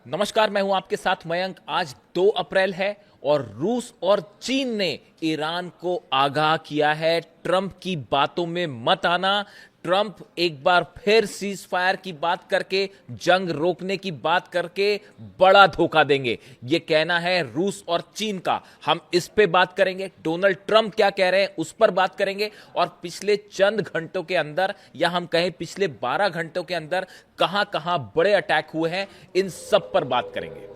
नमस्कार, मैं हूं आपके साथ मयंक। आज 2 अप्रैल है और रूस और चीन ने ईरान को आगाह किया है, ट्रंप की बातों में मत आना। ट्रंप एक बार फिर सीज फायर की बात करके, जंग रोकने की बात करके बड़ा धोखा देंगे, यह कहना है रूस और चीन का। हम इस पे बात करेंगे, डोनाल्ड ट्रंप क्या कह रहे हैं उस पर बात करेंगे, और पिछले चंद घंटों के अंदर, या हम कहें पिछले 12 घंटों के अंदर कहां कहां बड़े अटैक हुए हैं, इन सब पर बात करेंगे।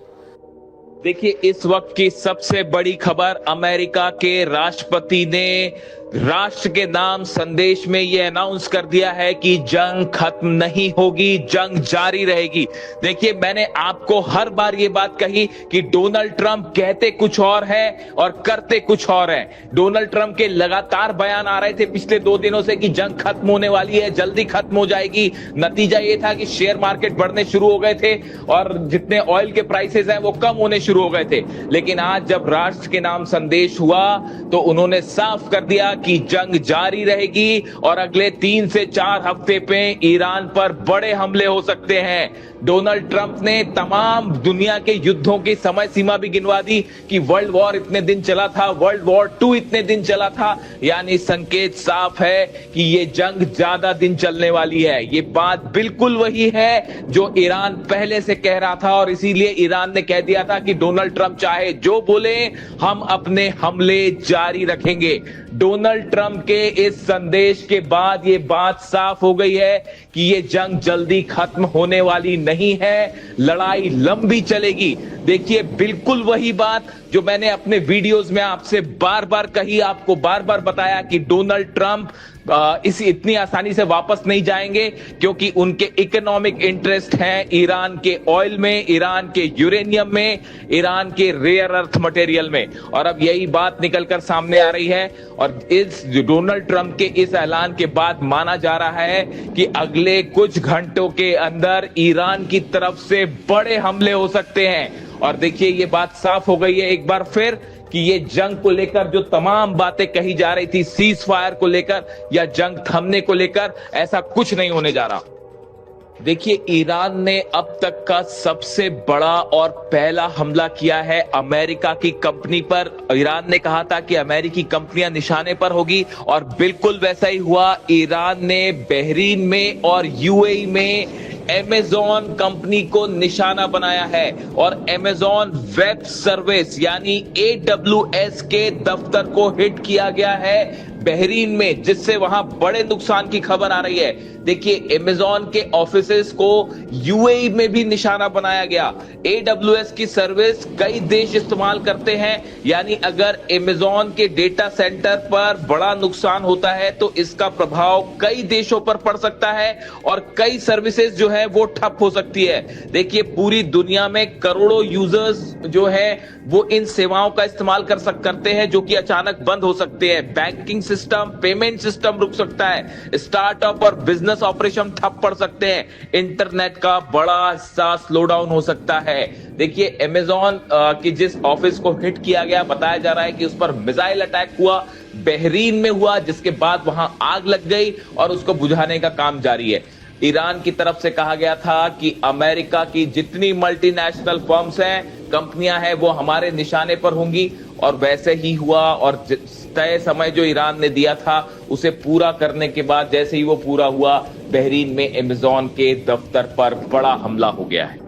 देखिए, इस वक्त की सबसे बड़ी खबर, अमेरिका के राष्ट्रपति ने राष्ट्र के नाम संदेश में यह अनाउंस कर दिया है कि जंग खत्म नहीं होगी, जंग जारी रहेगी। देखिए, मैंने आपको हर बार यह बात कही कि डोनाल्ड ट्रंप कहते कुछ और है और करते कुछ और है। डोनाल्ड ट्रंप के लगातार बयान आ रहे थे पिछले 2 दिनों से कि जंग खत्म होने वाली है, जल्दी खत्म हो जाएगी। नतीजा यह था कि शेयर मार्केट बढ़ने शुरू हो गए थे और जितने ऑयल के प्राइसेस हैं वो कम होने शुरू हो गए थे। लेकिन आज जब राष्ट्र के नाम संदेश हुआ तो उन्होंने साफ कर दिया कि जंग जारी रहेगी और अगले 3 से 4 हफ्ते पे ईरान पर बड़े हमले हो सकते हैं। डोनाल्ड ट्रंप ने तमाम दुनिया के युद्धों की समय सीमा भी गिनवा दी कि वर्ल्ड वॉर इतने दिन चला था, वर्ल्ड वॉर 2 इतने दिन चला था। यानी संकेत साफ है कि ये जंग ज्यादा दिन चलने वाली है। ये बात बिल्कुल वही है जो ईरान पहले से कह रहा था और इसीलिए ईरान ने कह दिया था कि डोनाल्ड ट्रंप चाहे जो बोले, हम अपने हमले जारी रखेंगे। डोनाल्ड ट्रंप के इस संदेश के बाद यह बात साफ हो गई है कि यह जंग जल्दी खत्म होने वाली नहीं है, लड़ाई लंबी चलेगी। देखिए, बिल्कुल वही बात जो मैंने अपने वीडियोस में आपसे बार बार कही, आपको बार बार बताया कि डोनाल्ड ट्रंप इतनी आसानी से वापस नहीं जाएंगे, क्योंकि उनके इकोनॉमिक इंटरेस्ट हैं ईरान के ऑयल में, ईरान के यूरेनियम में, ईरान के रेयर अर्थ मटेरियल में। और अब यही बात निकलकर सामने आ रही है और इस डोनाल्ड ट्रंप के इस ऐलान के बाद माना जा रहा है कि अगले कुछ घंटों के अंदर ईरान की तरफ से बड़े हमले हो सकते हैं। और देखिए, ये बात साफ हो गई है एक बार फिर कि ये जंग को लेकर जो तमाम बातें कही जा रही थी, सीज फायर को लेकर या जंग थमने को लेकर, ऐसा कुछ नहीं होने जा रहा। देखिए, ईरान ने अब तक का सबसे बड़ा और पहला हमला किया है अमेरिका की कंपनी पर। ईरान ने कहा था कि अमेरिकी कंपनियां निशाने पर होगी और बिल्कुल वैसा ही हुआ। ईरान ने बहरीन में और यूएई में अमेज़न कंपनी को निशाना बनाया है और अमेज़न वेब सर्विस यानी AWS के दफ्तर को हिट किया गया है बहरीन में, जिससे वहां बड़े नुकसान की खबर आ रही है। देखिए, अमेज़न के ऑफिसेस को यूएई में भी निशाना बनाया गया। AWS की सर्विस कई देश इस्तेमाल करते हैं, यानी अगर अमेज़न के डेटा सेंटर पर बड़ा नुकसान होता है तो इसका प्रभाव कई देशों पर पड़ सकता है और कई सर्विसेज जो है वो ठप हो सकती है। देखिए, पूरी दुनिया में करोड़ों यूजर्स जो है वो इन सेवाओं का इस्तेमाल करते हैं, जो कि अचानक बंद हो सकते हैं। बैंकिंग सिस्टम, पेमेंट सिस्टम रुक सकता है, स्टार्टअप और बिजनेस ऑपरेशन ठप पड़ सकते हैं, इंटरनेट का बड़ा हिस्सा स्लो डाउन हो सकता है। देखिए, अमेज़न की जिस ऑफिस को हिट किया गया, बताया जा रहा है कि उस पर मिसाइल अटैक हुआ, बहरीन में हुआ, जिसके बाद वहां आग लग गई और उसको बुझाने का काम जारी है। ईरान की तरफ से कहा गया था कि अमेरिका की जितनी मल्टीनेशनल फर्म्स हैं, कंपनियां हैं, वो हमारे निशाने पर होंगी और वैसे ही हुआ। और तय समय जो ईरान ने दिया था उसे पूरा करने के बाद जैसे ही वो पूरा हुआ, बहरीन में अमेज़न के दफ्तर पर बड़ा हमला हो गया है।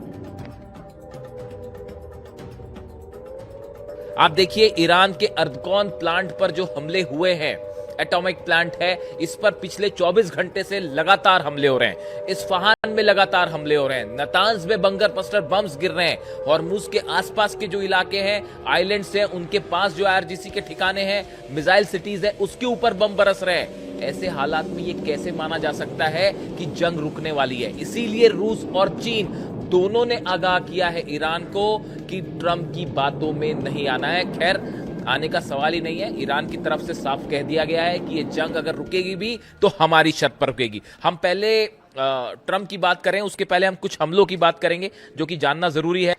आप देखिए, ईरान के अर्दगोन प्लांट पर जो हमले हुए हैं, एटॉमिक प्लांट है, इस पर पिछले 24 घंटे से लगातार हमले हो रहे हैं। इस्फहान में लगातार हमले हो रहे हैं, नतांज में बंकर बस्टर बम्स गिर रहे हैं, हॉर्मुज के आसपास के जो इलाके हैं, आइलैंड्स हैं, उनके पास जो IRGC के ठिकाने हैं, मिसाइल सिटीज है, उसके ऊपर बम बरस रहे हैं। ऐसे हालात में ये कैसे माना जा सकता है कि जंग रुकने वाली है? इसीलिए रूस और चीन दोनों ने आगाह किया है ईरान को कि ट्रंप की बातों में नहीं आना है। खैर, आने का सवाल ही नहीं है। ईरान की तरफ से साफ कह दिया गया है कि ये जंग अगर रुकेगी भी तो हमारी शर्त पर रुकेगी। हम पहले ट्रंप की बात करें, उसके पहले हम कुछ हमलों की बात करेंगे जो कि जानना जरूरी है।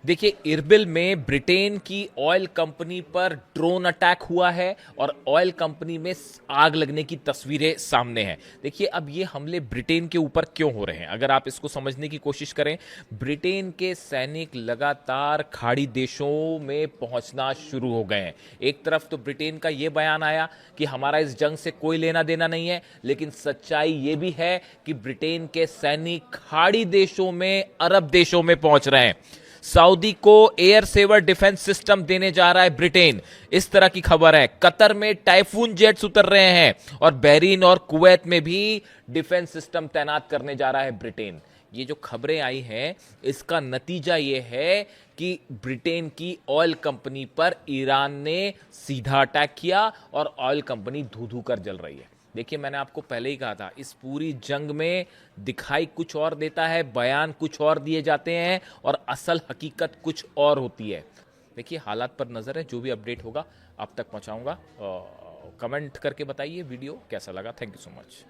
देखिए, इरबिल में ब्रिटेन की ऑयल कंपनी पर ड्रोन अटैक हुआ है और ऑयल कंपनी में आग लगने की तस्वीरें सामने हैं। देखिए, अब ये हमले ब्रिटेन के ऊपर क्यों हो रहे हैं, अगर आप इसको समझने की कोशिश करें। ब्रिटेन के सैनिक लगातार खाड़ी देशों में पहुंचना शुरू हो गए हैं। एक तरफ तो ब्रिटेन का ये बयान आया कि हमारा इस जंग से कोई लेना देना नहीं है, लेकिन सच्चाई ये भी है कि ब्रिटेन के सैनिक खाड़ी देशों में, अरब देशों में पहुंच रहे हैं। सऊदी को एयर सेवर डिफेंस सिस्टम देने जा रहा है ब्रिटेन, इस तरह की खबर है। कतर में टाइफून जेट्स उतर रहे हैं और बहरीन और कुवैत में भी डिफेंस सिस्टम तैनात करने जा रहा है ब्रिटेन। ये जो खबरें आई हैं, इसका नतीजा ये है कि ब्रिटेन की ऑयल कंपनी पर ईरान ने सीधा अटैक किया और ऑयल कंपनी धू धू कर जल रही है। देखिए, मैंने आपको पहले ही कहा था, इस पूरी जंग में दिखाई कुछ और देता है, बयान कुछ और दिए जाते हैं और असल हकीकत कुछ और होती है। देखिए, हालात पर नज़र है, जो भी अपडेट होगा आप तक पहुंचाऊंगा। कमेंट करके बताइए वीडियो कैसा लगा। Thank you so much.